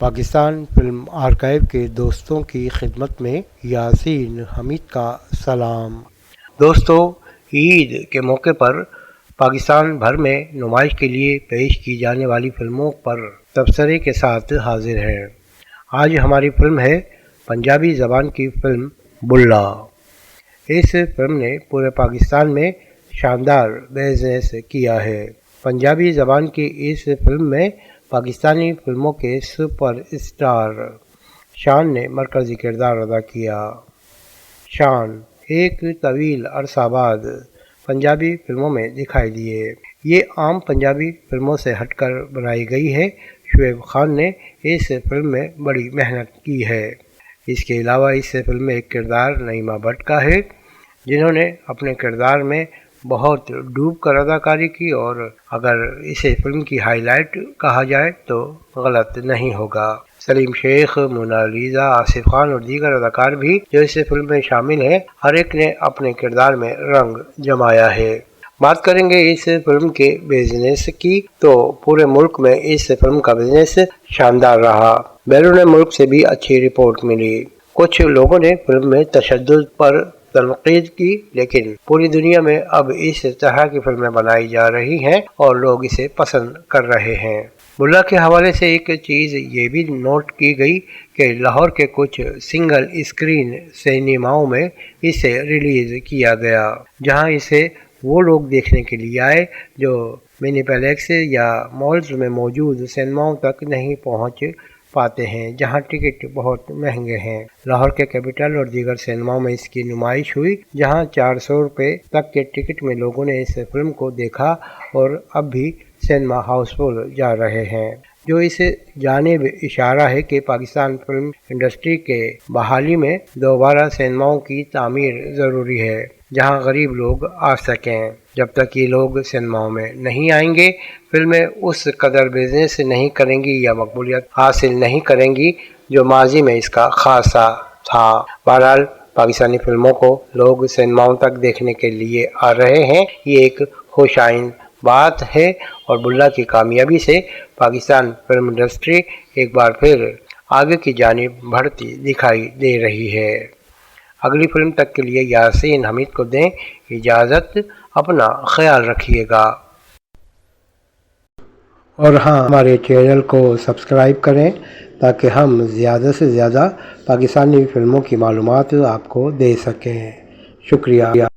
Pakistan film archive کے دوستوں کی خدمت میں یاسین حمید کا سلام۔ دوستو، عید کے موقع پر پاکستان بھر میں نمائش کے لیے پیش کی جانے والی فلموں پر تبصرے کے ساتھ حاضر ہیں۔ آج ہماری فلم ہے پنجابی زبان کی فلم بلا۔ اس فلم نے پورے پاکستان میں شاندار بزنس کیا ہے۔ پنجابی زبان کی اس فلم میں پاکستانی فلموں کے سپر اسٹار شان نے مرکزی کردار ادا کیا۔ شان ایک طویل عرصہ بعد پنجابی فلموں میں دکھائی دیے۔ یہ عام پنجابی فلموں سے ہٹ کر بنائی گئی ہے۔ شعیب خان نے اس فلم میں بڑی محنت کی ہے۔ اس کے علاوہ اس فلم میں ایک کردار نعیمہ بٹ کا ہے، جنہوں نے اپنے کردار میں بہت ڈوب کر اداکاری کی، اور اگر اسے فلم کی ہائی لائٹ کہا جائے تو غلط نہیں ہوگا۔ سلیم شیخ، مونالیزا، آصف خان اور دیگر اداکار بھی جو اس فلم میں شامل ہیں، ہر ایک نے اپنے کردار میں رنگ جمایا ہے۔ بات کریں گے اس فلم کے بزنس کی تو پورے ملک میں اس فلم کا بزنس شاندار رہا۔ بیرون ملک سے بھی اچھی رپورٹ ملی۔ کچھ لوگوں نے فلم میں تشدد پر تنقید کی، لیکن پوری دنیا میں اب اس طرح کی فلمیں بنائی جا رہی ہیں اور لوگ اسے پسند کر رہے ہیں۔ بلا کے حوالے سے ایک چیز یہ بھی نوٹ کی گئی کہ لاہور کے کچھ سنگل اسکرین سینماؤں میں اسے ریلیز کیا گیا، جہاں اسے وہ لوگ دیکھنے کے لیے آئے جو منی پیلیکس یا مالز میں موجود سینماؤں تک نہیں پہنچ پاتے ہیں، جہاں ٹکٹ بہت مہنگے ہیں۔ لاہور کے کیپٹل اور دیگر سینماؤں میں اس کی نمائش ہوئی، جہاں 400 روپے تک کے ٹکٹ میں لوگوں نے اس فلم کو دیکھا، اور اب بھی سینما ہاؤس فل جا رہے ہیں، جو اس جانب اشارہ ہے کہ پاکستان فلم انڈسٹری کے بحالی میں دوبارہ سینماؤں کی تعمیر ضروری ہے، جہاں غریب لوگ آ سکیں۔ جب تک یہ لوگ سینماؤں میں نہیں آئیں گے، فلمیں اس قدر بزنس نہیں کریں گی یا مقبولیت حاصل نہیں کریں گی جو ماضی میں اس کا خاصہ تھا۔ بہرحال پاکستانی فلموں کو لوگ سینماؤں تک دیکھنے کے لیے آ رہے ہیں، یہ ایک خوش آئند بات ہے، اور بلا کی کامیابی سے پاکستان فلم انڈسٹری ایک بار پھر آگے کی جانب بڑھتی دکھائی دے رہی ہے۔ اگلی فلم تک کے لیے یاسین حمید کو دیں اجازت، اپنا خیال رکھیے گا۔ اور ہاں، ہمارے چینل کو سبسکرائب کریں تاکہ ہم زیادہ سے زیادہ پاکستانی فلموں کی معلومات آپ کو دے سکیں۔ شکریہ۔